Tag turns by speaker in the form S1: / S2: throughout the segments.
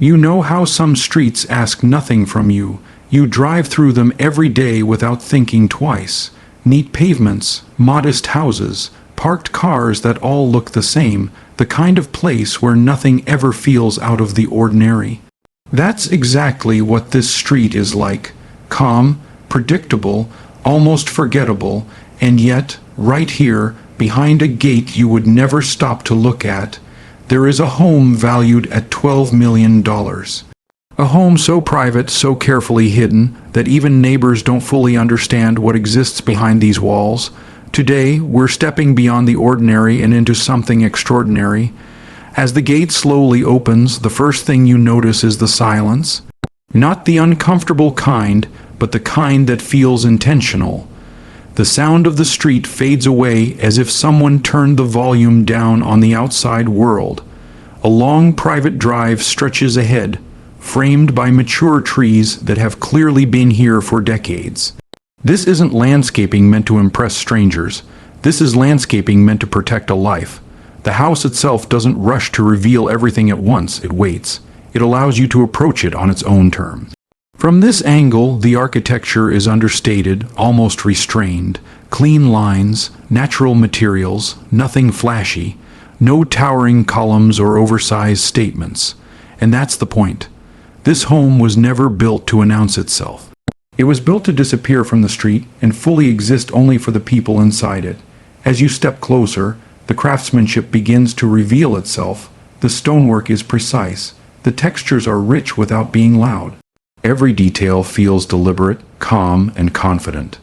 S1: You know how some streets ask nothing from you. You drive through them every day without thinking twice. Neat pavements, modest houses, parked cars that all look the same, the kind of place where nothing ever feels out of the ordinary. That's exactly what this street is like. Calm, predictable, almost forgettable, and yet, right here, behind a gate you would never stop to look at, there is a home valued at $12 million. A home so private, so carefully hidden, that even neighbors don't fully understand what exists behind these walls. Today, we're stepping beyond the ordinary and into something extraordinary. As the gate slowly opens, the first thing you notice is the silence. Not the uncomfortable kind, but the kind that feels intentional. The sound of the street fades away as if someone turned the volume down on the outside world. A long private drive stretches ahead, framed by mature trees that have clearly been here for decades. This isn't landscaping meant to impress strangers. This is landscaping meant to protect a life. The house itself doesn't rush to reveal everything at once. It waits. It allows you to approach it on its own terms. From this angle, the architecture is understated, almost restrained. Clean lines, natural materials, nothing flashy, no towering columns or oversized statements. And that's the point. This home was never built to announce itself. It was built to disappear from the street and fully exist only for the people inside it. As you step closer, the craftsmanship begins to reveal itself. The stonework is precise. The textures are rich without being loud. Every detail feels deliberate, calm, and confident.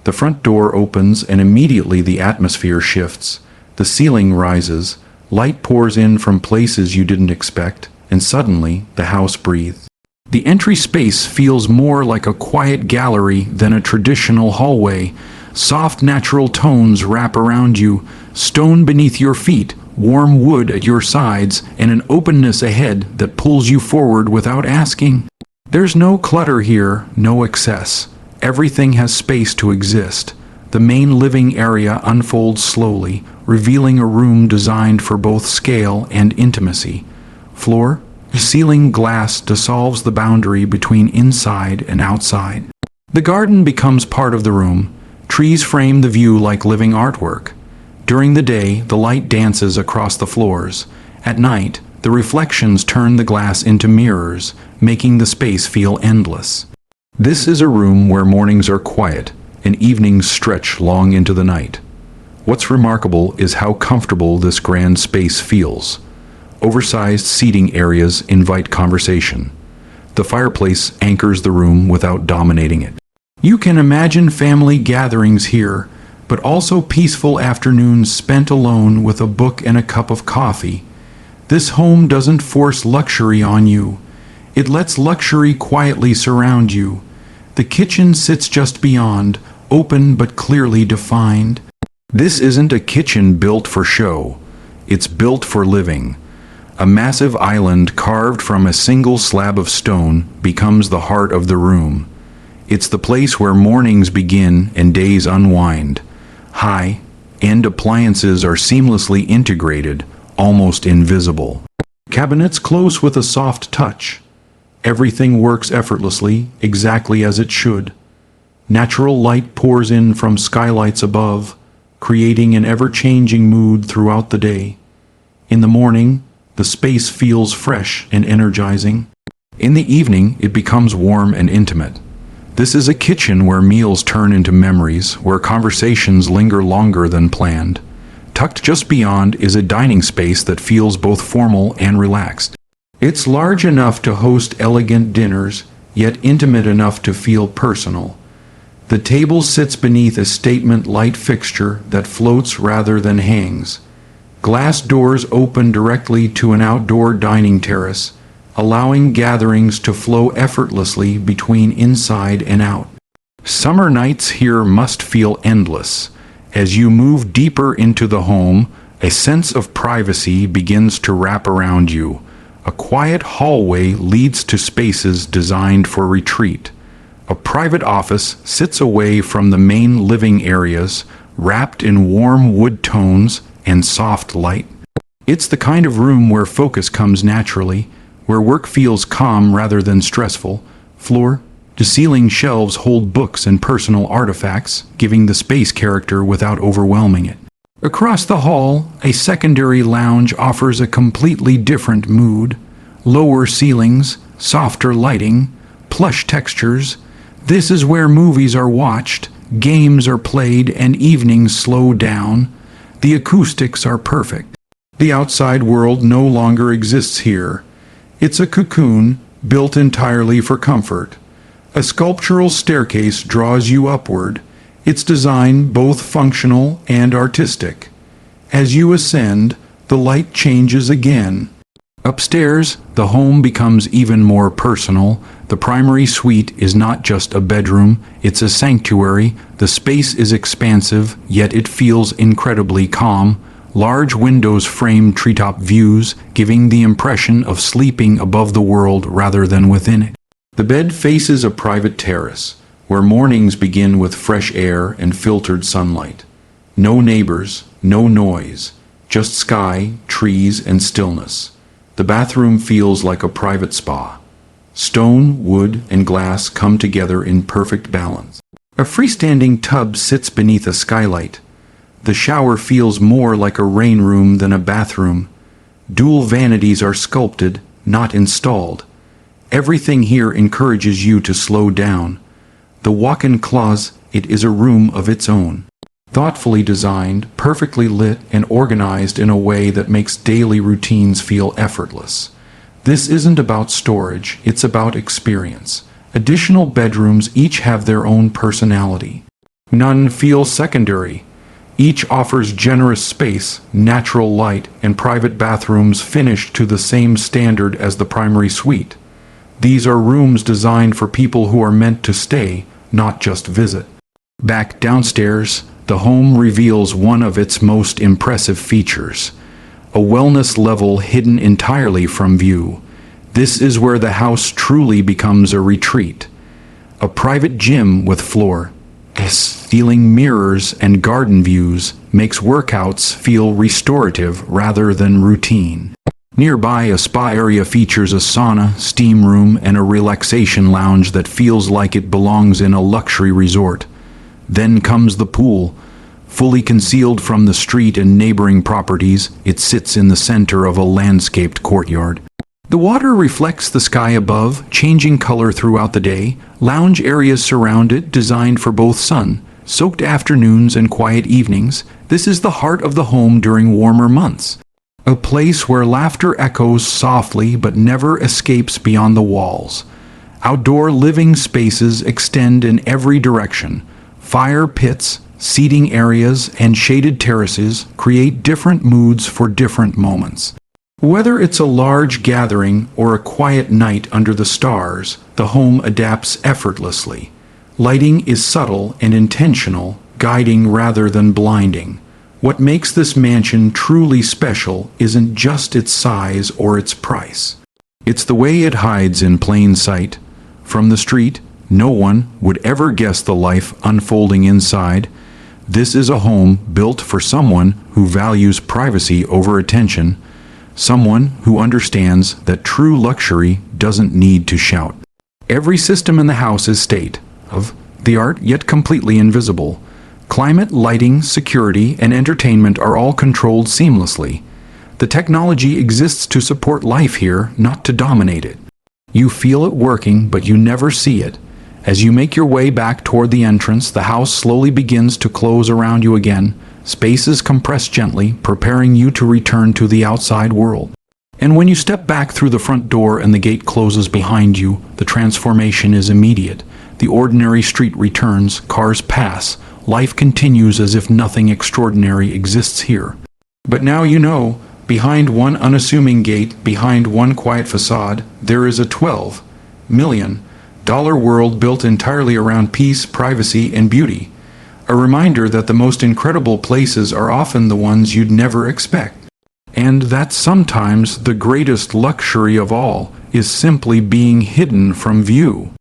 S1: The front door opens and immediately the atmosphere shifts. The ceiling rises, light pours in from places you didn't expect, and suddenly the house breathes. The entry space feels more like a quiet gallery than a traditional hallway. Soft natural tones wrap around you, stone beneath your feet, warm wood at your sides, and an openness ahead that pulls you forward without asking. There's no clutter here, no excess. Everything has space to exist. The main living area unfolds slowly, revealing a room designed for both scale and intimacy. Floor, ceiling glass dissolves the boundary between inside and outside. The garden becomes part of the room. Trees frame the view like living artwork. During the day, the light dances across the floors. At night, the reflections turn the glass into mirrors, making the space feel endless. This is a room where mornings are quiet and evenings stretch long into the night. What's remarkable is how comfortable this grand space feels. Oversized seating areas invite conversation. The fireplace anchors the room without dominating it. You can imagine family gatherings here, but also peaceful afternoons spent alone with a book and a cup of coffee. This home doesn't force luxury on you. It lets luxury quietly surround you. The kitchen sits just beyond, open but clearly defined. This isn't a kitchen built for show. It's built for living. A massive island carved from a single slab of stone becomes the heart of the room. It's the place where mornings begin and days unwind. High-end appliances are seamlessly integrated, almost invisible. Cabinets close with a soft touch. Everything works effortlessly, exactly as it should. Natural light pours in from skylights above, creating an ever-changing mood throughout the day. In the morning, the space feels fresh and energizing. In the evening, it becomes warm and intimate. This is a kitchen where meals turn into memories, where conversations linger longer than planned. Tucked just beyond is a dining space that feels both formal and relaxed. It's large enough to host elegant dinners, yet intimate enough to feel personal. The table sits beneath a statement light fixture that floats rather than hangs. Glass doors open directly to an outdoor dining terrace, allowing gatherings to flow effortlessly between inside and out. Summer nights here must feel endless. As you move deeper into the home, a sense of privacy begins to wrap around you. A quiet hallway leads to spaces designed for retreat. A private office sits away from the main living areas, wrapped in warm wood tones and soft light. It's the kind of room where focus comes naturally, where work feels calm rather than stressful. Floor to ceiling shelves hold books and personal artifacts, giving the space character without overwhelming it. Across the hall, a secondary lounge offers a completely different mood. Lower ceilings, softer lighting, plush textures. This is where movies are watched, games are played, and evenings slow down. The acoustics are perfect. The outside world no longer exists here. It's a cocoon built entirely for comfort. A sculptural staircase draws you upward, its design both functional and artistic. As you ascend, the light changes again. Upstairs, the home becomes even more personal. The primary suite is not just a bedroom, it's a sanctuary. The space is expansive, yet it feels incredibly calm. Large windows frame treetop views, giving the impression of sleeping above the world rather than within it. The bed faces a private terrace, where mornings begin with fresh air and filtered sunlight. No neighbors, no noise, just sky, trees, and stillness. The bathroom feels like a private spa. Stone, wood, and glass come together in perfect balance. A freestanding tub sits beneath a skylight. The shower feels more like a rain room than a bathroom. Dual vanities are sculpted, not installed. Everything here encourages you to slow down. The walk-in closet, it is a room of its own. Thoughtfully designed, perfectly lit, and organized in a way that makes daily routines feel effortless. This isn't about storage, it's about experience. Additional bedrooms each have their own personality. None feel secondary. Each offers generous space, natural light, and private bathrooms finished to the same standard as the primary suite. These are rooms designed for people who are meant to stay, not just visit. Back downstairs, the home reveals one of its most impressive features: a wellness level hidden entirely from view. This is where the house truly becomes a retreat. A private gym with floor, ceiling mirrors, and garden views makes workouts feel restorative rather than routine. Nearby, a spa area features a sauna, steam room, and a relaxation lounge that feels like it belongs in a luxury resort. Then comes the pool. Fully concealed from the street and neighboring properties, it sits in the center of a landscaped courtyard. The water reflects the sky above, changing color throughout the day. Lounge areas surround it, designed for both sun-soaked afternoons and quiet evenings. This is the heart of the home during warmer months. A place where laughter echoes softly but never escapes beyond the walls. Outdoor living spaces extend in every direction. Fire pits, seating areas, and shaded terraces create different moods for different moments. Whether it's a large gathering or a quiet night under the stars, the home adapts effortlessly. Lighting is subtle and intentional, guiding rather than blinding. What makes this mansion truly special isn't just its size or its price. It's the way it hides in plain sight. From the street, no one would ever guess the life unfolding inside. This is a home built for someone who values privacy over attention, someone who understands that true luxury doesn't need to shout. Every system in the house is state-of-the-art, yet completely invisible. Climate, lighting, security, and entertainment are all controlled seamlessly. The technology exists to support life here, not to dominate it. You feel it working, but you never see it. As you make your way back toward the entrance, the house slowly begins to close around you again. Spaces compress gently, preparing you to return to the outside world. And when you step back through the front door and the gate closes behind you, the transformation is immediate. The ordinary street returns, cars pass. Life continues as if nothing extraordinary exists here. But now you know, behind one unassuming gate, behind one quiet facade, there is a $12 million world built entirely around peace, privacy, and beauty. A reminder that the most incredible places are often the ones you'd never expect. And that sometimes the greatest luxury of all is simply being hidden from view.